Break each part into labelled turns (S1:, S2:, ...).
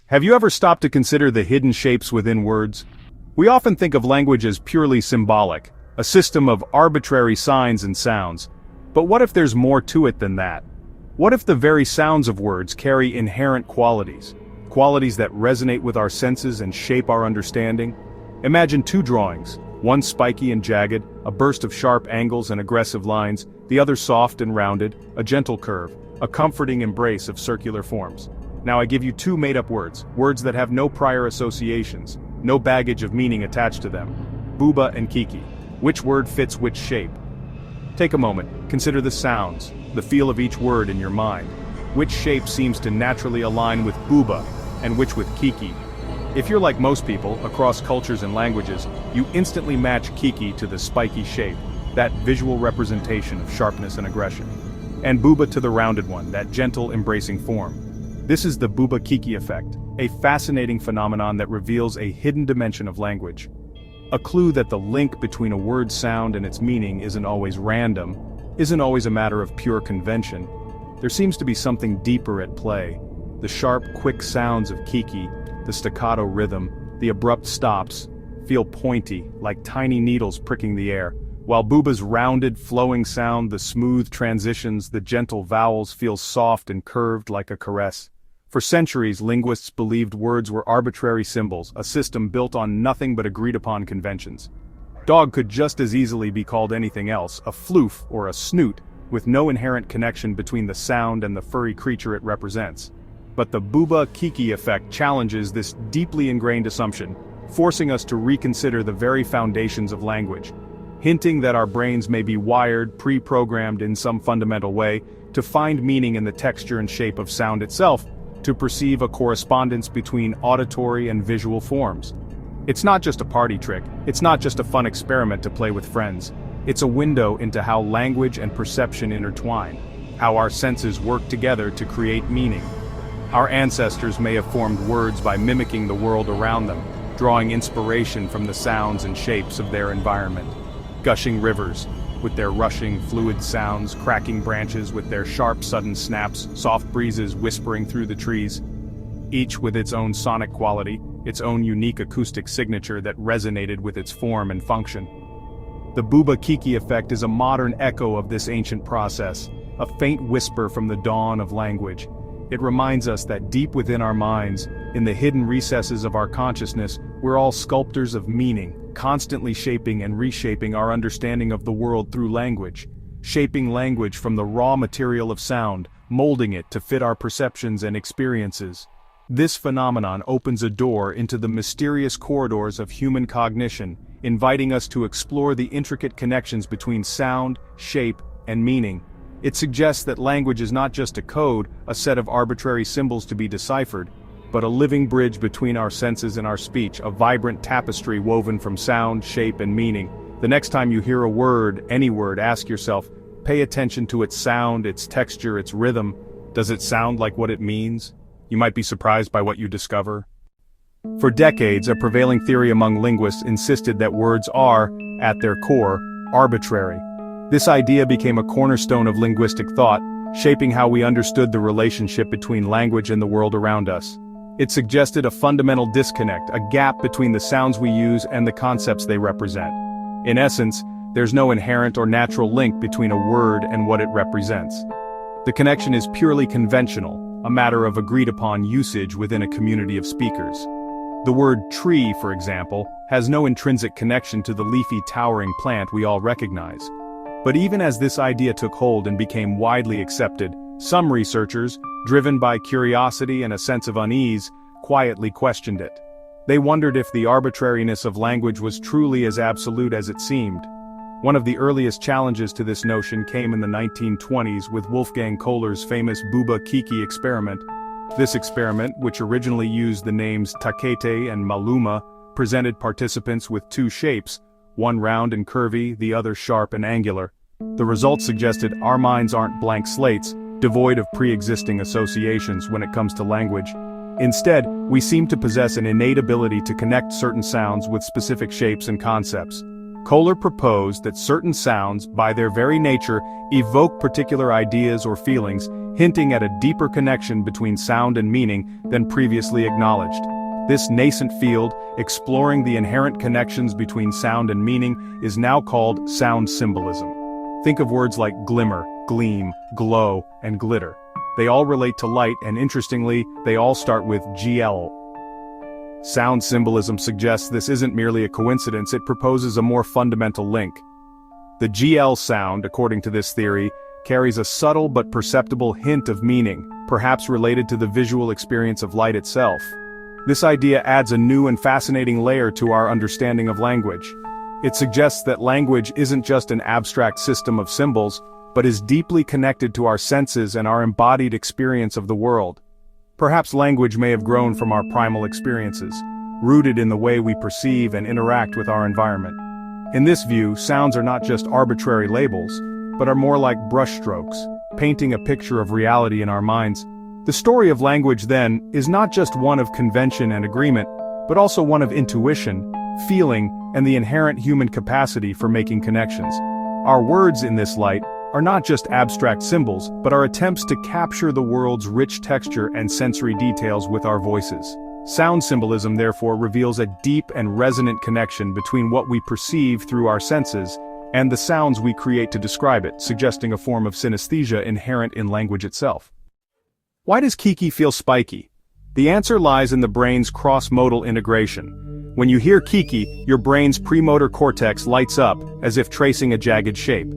S1: Have you ever stopped to consider the hidden shapes within words? We often think of language as purely symbolic, a system of arbitrary signs and sounds. But what if there's more to it than that? What if the very sounds of words carry inherent qualities? Qualities that resonate with our senses and shape our understanding? Imagine two drawings, one spiky and jagged, a burst of sharp angles and aggressive lines, the other soft and rounded, a gentle curve, a comforting embrace of circular forms. Now I give you two made-up words, words that have no prior associations, no baggage of meaning attached to them. Bouba and Kiki. Which word fits which shape? Take a moment, consider the sounds, the feel of each word in your mind. Which shape seems to naturally align with Bouba, and which with Kiki? If you're like most people, across cultures and languages, you instantly match Kiki to the spiky shape, that visual representation of sharpness and aggression. And Bouba to the rounded one, that gentle, embracing form. This is the Bouba-Kiki effect, a fascinating phenomenon that reveals a hidden dimension of language. A clue that the link between a word's sound and its meaning isn't always random, isn't always a matter of pure convention. There seems to be something deeper at play. The sharp, quick sounds of Kiki, the staccato rhythm, the abrupt stops, feel pointy, like tiny needles pricking the air, while Bouba's rounded, flowing sound, the smooth transitions, the gentle vowels feel soft and curved like a caress. For centuries, linguists believed words were arbitrary symbols, a system built on nothing but agreed-upon conventions. Dog could just as easily be called anything else, a floof or a snoot, with no inherent connection between the sound and the furry creature it represents. But the Bouba-Kiki effect challenges this deeply ingrained assumption, forcing us to reconsider the very foundations of language, hinting that our brains may be wired, pre-programmed in some fundamental way, to find meaning in the texture and shape of sound itself, to perceive a correspondence between auditory and visual forms. It's not just a party trick, it's not just a fun experiment to play with friends. It's a window into how language and perception intertwine, how our senses work together to create meaning. Our ancestors may have formed words by mimicking the world around them, drawing inspiration from the sounds and shapes of their environment. Gushing rivers, with their rushing, fluid sounds, cracking branches with their sharp, sudden snaps, soft breezes whispering through the trees, each with its own sonic quality, its own unique acoustic signature that resonated with its form and function. The Bouba-Kiki effect is a modern echo of this ancient process, a faint whisper from the dawn of language. It reminds us that deep within our minds, in the hidden recesses of our consciousness, we're all sculptors of meaning, constantly shaping and reshaping our understanding of the world through language, shaping language from the raw material of sound, molding it to fit our perceptions and experiences. This phenomenon opens a door into the mysterious corridors of human cognition, inviting us to explore the intricate connections between sound, shape, and meaning. It suggests that language is not just a code, a set of arbitrary symbols to be deciphered, but a living bridge between our senses and our speech, a vibrant tapestry woven from sound, shape, and meaning. The next time you hear a word, any word, ask yourself, pay attention to its sound, its texture, its rhythm. Does it sound like what it means? You might be surprised by what you discover. For decades, a prevailing theory among linguists insisted that words are, at their core, arbitrary. This idea became a cornerstone of linguistic thought, shaping how we understood the relationship between language and the world around us. It suggested a fundamental disconnect, a gap between the sounds we use and the concepts they represent. In essence, there's no inherent or natural link between a word and what it represents. The connection is purely conventional, a matter of agreed-upon usage within a community of speakers. The word tree, for example, has no intrinsic connection to the leafy towering plant we all recognize. But even as this idea took hold and became widely accepted, some researchers, driven by curiosity and a sense of unease, quietly questioned it. They wondered if the arbitrariness of language was truly as absolute as it seemed. One of the earliest challenges to this notion came in the 1920s with Wolfgang Kohler's famous Bouba-Kiki experiment. This experiment, which originally used the names Takete and Maluma, presented participants with two shapes, one round and curvy, the other sharp and angular. The results suggested our minds aren't blank slates, devoid of pre-existing associations when it comes to language. Instead, we seem to possess an innate ability to connect certain sounds with specific shapes and concepts. Kohler proposed that certain sounds, by their very nature, evoke particular ideas or feelings, hinting at a deeper connection between sound and meaning than previously acknowledged. This nascent field, exploring the inherent connections between sound and meaning, is now called sound symbolism. Think of words like glimmer, gleam, glow, and glitter. They all relate to light, and interestingly, they all start with GL. Sound symbolism suggests this isn't merely a coincidence, it proposes a more fundamental link. The GL sound, according to this theory, carries a subtle but perceptible hint of meaning, perhaps related to the visual experience of light itself. This idea adds a new and fascinating layer to our understanding of language. It suggests that language isn't just an abstract system of symbols, but is deeply connected to our senses and our embodied experience of the world. Perhaps language may have grown from our primal experiences, rooted in the way we perceive and interact with our environment. In this view, sounds are not just arbitrary labels, but are more like brushstrokes, painting a picture of reality in our minds. The story of language, then, is not just one of convention and agreement, but also one of intuition, feeling, and the inherent human capacity for making connections. Our words in this light are not just abstract symbols, but are attempts to capture the world's rich texture and sensory details with our voices. Sound symbolism therefore reveals a deep and resonant connection between what we perceive through our senses and the sounds we create to describe it, suggesting a form of synesthesia inherent in language itself. Why does Kiki feel spiky? The answer lies in the brain's cross-modal integration. When you hear Kiki, your brain's premotor cortex lights up, as if tracing a jagged shape.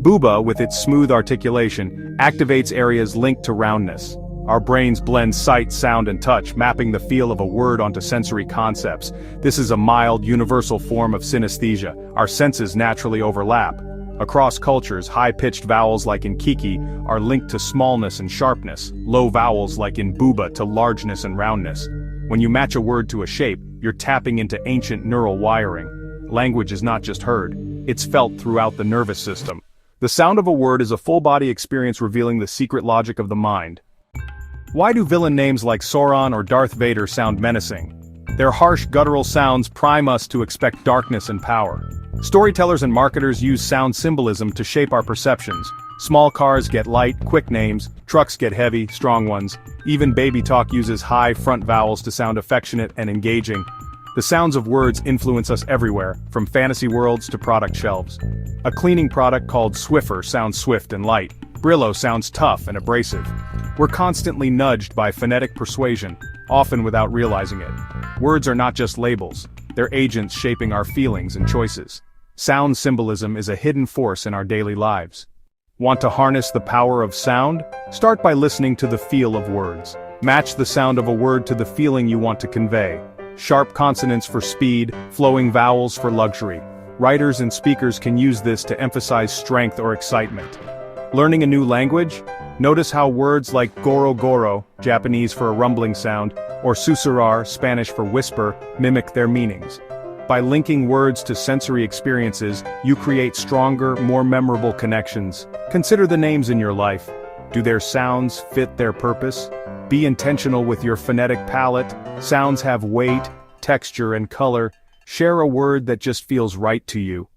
S1: Bouba, with its smooth articulation, activates areas linked to roundness. Our brains blend sight, sound, and touch, mapping the feel of a word onto sensory concepts. This is a mild, universal form of synesthesia. Our senses naturally overlap. Across cultures, high-pitched vowels like in Kiki are linked to smallness and sharpness, low vowels like in Bouba to largeness and roundness. When you match a word to a shape, you're tapping into ancient neural wiring. Language is not just heard, it's felt throughout the nervous system. The sound of a word is a full-body experience revealing the secret logic of the mind. Why do villain names like Sauron or Darth Vader sound menacing? Their harsh, guttural sounds prime us to expect darkness and power. Storytellers and marketers use sound symbolism to shape our perceptions. Small cars get light, quick names, trucks get heavy, strong ones. Even baby talk uses high front vowels to sound affectionate and engaging. The sounds of words influence us everywhere, from fantasy worlds to product shelves. A cleaning product called Swiffer sounds swift and light. Brillo sounds tough and abrasive. We're constantly nudged by phonetic persuasion, often without realizing it. Words are not just labels, they're agents shaping our feelings and choices. Sound symbolism is a hidden force in our daily lives. Want to harness the power of sound? Start by listening to the feel of words. Match the sound of a word to the feeling you want to convey. Sharp consonants for speed, flowing vowels for luxury. Writers and speakers can use this to emphasize strength or excitement. Learning a new language? Notice how words like goro goro, Japanese for a rumbling sound, or susurrar, Spanish for whisper, mimic their meanings. By linking words to sensory experiences, you create stronger, more memorable connections. Consider the names in your life. Do their sounds fit their purpose? Be intentional with your phonetic palette. Sounds have weight, texture, and color. Share a word that just feels right to you.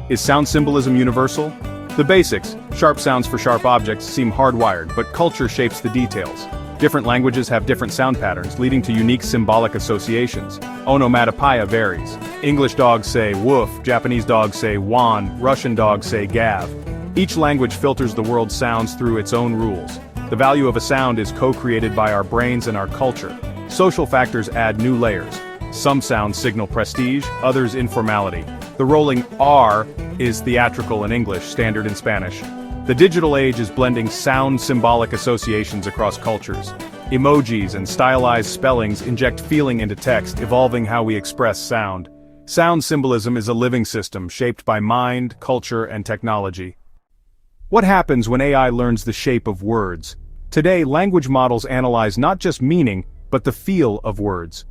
S1: Is sound symbolism universal? The basics, sharp sounds for sharp objects, seem hardwired, but culture shapes the details. Different languages have different sound patterns, leading to unique symbolic associations. Onomatopoeia varies. English dogs say woof, Japanese dogs say wan, Russian dogs say gav. Each language filters the world's sounds through its own rules. The value of a sound is co-created by our brains and our culture. Social factors add new layers. Some sounds signal prestige, others informality. The rolling R is theatrical in English, standard in Spanish. The digital age is blending sound symbolic associations across cultures. Emojis and stylized spellings inject feeling into text, evolving how we express sound. Sound symbolism is a living system shaped by mind, culture, and technology. What happens when AI learns the shape of words? Today, language models analyze not just meaning, but the feel of words.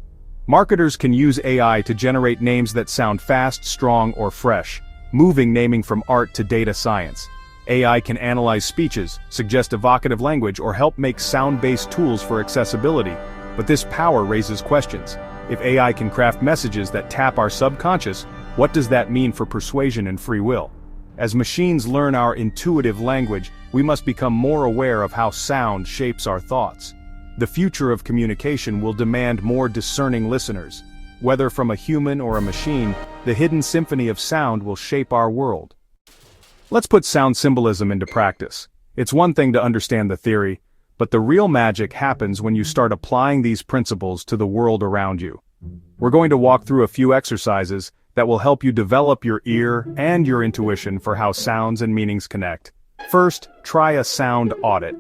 S1: Marketers can use AI to generate names that sound fast, strong, or fresh, moving naming from art to data science. AI can analyze speeches, suggest evocative language, or help make sound-based tools for accessibility. But this power raises questions. If AI can craft messages that tap our subconscious, what does that mean for persuasion and free will? As machines learn our intuitive language, we must become more aware of how sound shapes our thoughts. The future of communication will demand more discerning listeners. Whether from a human or a machine, the hidden symphony of sound will shape our world. Let's put sound symbolism into practice. It's one thing to understand the theory, but the real magic happens when you start applying these principles to the world around you. We're going to walk through a few exercises that will help you develop your ear and your intuition for how sounds and meanings connect. First, try a sound audit.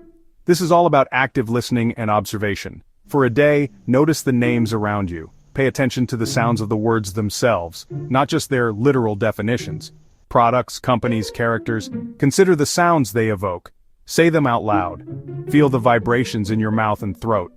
S1: This is all about active listening and observation. For a day, notice the names around you. Pay attention to the sounds of the words themselves, not just their literal definitions. Products, companies, characters, consider the sounds they evoke. Say them out loud. Feel the vibrations in your mouth and throat.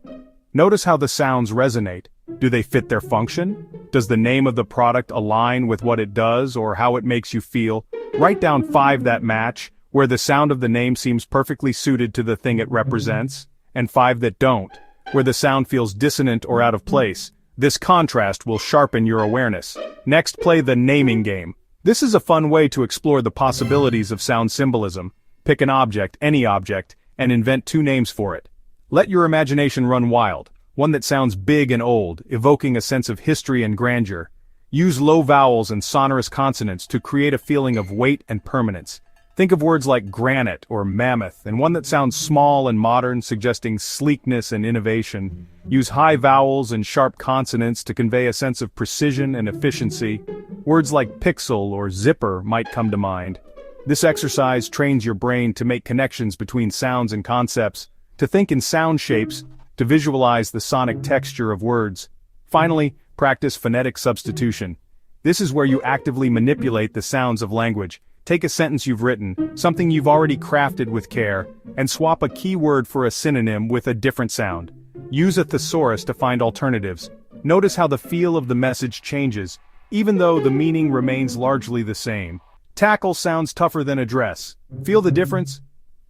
S1: Notice how the sounds resonate. Do they fit their function? Does the name of the product align with what it does or how it makes you feel? Write down 5 that match, where the sound of the name seems perfectly suited to the thing it represents, and 5 that don't, where the sound feels dissonant or out of place. This contrast will sharpen your awareness. Next, play the naming game. This is a fun way to explore the possibilities of sound symbolism. Pick an object, any object, and invent 2 names for it. Let your imagination run wild. One that sounds big and old, evoking a sense of history and grandeur. Use low vowels and sonorous consonants to create a feeling of weight and permanence. Think of words like granite or mammoth, and one that sounds small and modern, suggesting sleekness and innovation. Use high vowels and sharp consonants to convey a sense of precision and efficiency. Words like pixel or zipper might come to mind. This exercise trains your brain to make connections between sounds and concepts, to think in sound shapes, to visualize the sonic texture of words. Finally, practice phonetic substitution. This is where you actively manipulate the sounds of language. Take a sentence you've written, something you've already crafted with care, and swap a key word for a synonym with a different sound. Use a thesaurus to find alternatives. Notice how the feel of the message changes, even though the meaning remains largely the same. Tackle sounds tougher than address. Feel the difference?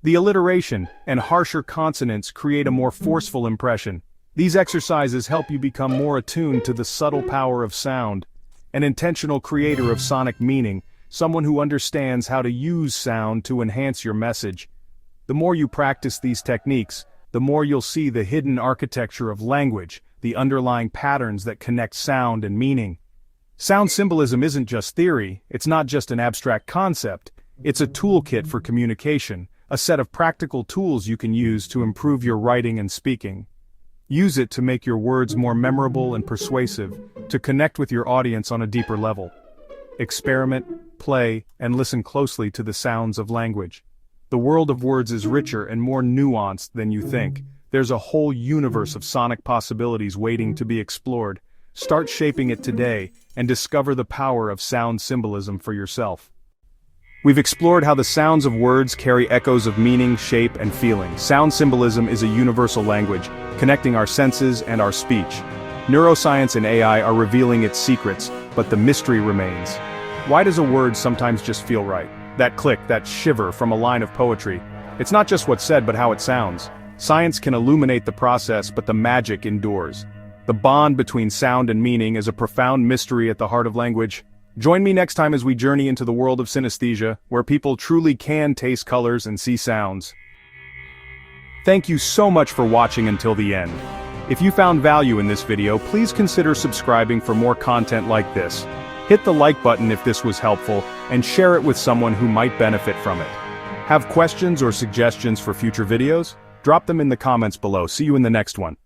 S1: The alliteration and harsher consonants create a more forceful impression. These exercises help you become more attuned to the subtle power of sound. An intentional creator of sonic meaning, someone who understands how to use sound to enhance your message. The more you practice these techniques, the more you'll see the hidden architecture of language, the underlying patterns that connect sound and meaning. Sound symbolism isn't just theory, it's not just an abstract concept, it's a toolkit for communication, a set of practical tools you can use to improve your writing and speaking. Use it to make your words more memorable and persuasive, to connect with your audience on a deeper level. Experiment, play, and listen closely to the sounds of language. The world of words is richer and more nuanced than you think. There's a whole universe of sonic possibilities waiting to be explored. Start shaping it today, and discover the power of sound symbolism for yourself. We've explored how the sounds of words carry echoes of meaning, shape, and feeling. Sound symbolism is a universal language, connecting our senses and our speech. Neuroscience and AI are revealing its secrets, but the mystery remains. Why does a word sometimes just feel right? That click, that shiver from a line of poetry. It's not just what's said, but how it sounds. Science can illuminate the process, but the magic endures. The bond between sound and meaning is a profound mystery at the heart of language. Join me next time as we journey into the world of synesthesia, where people truly can taste colors and see sounds. Thank you so much for watching until the end. If you found value in this video, please consider subscribing for more content like this. Hit the like button if this was helpful, and share it with someone who might benefit from it. Have questions or suggestions for future videos? Drop them in the comments below. See you in the next one.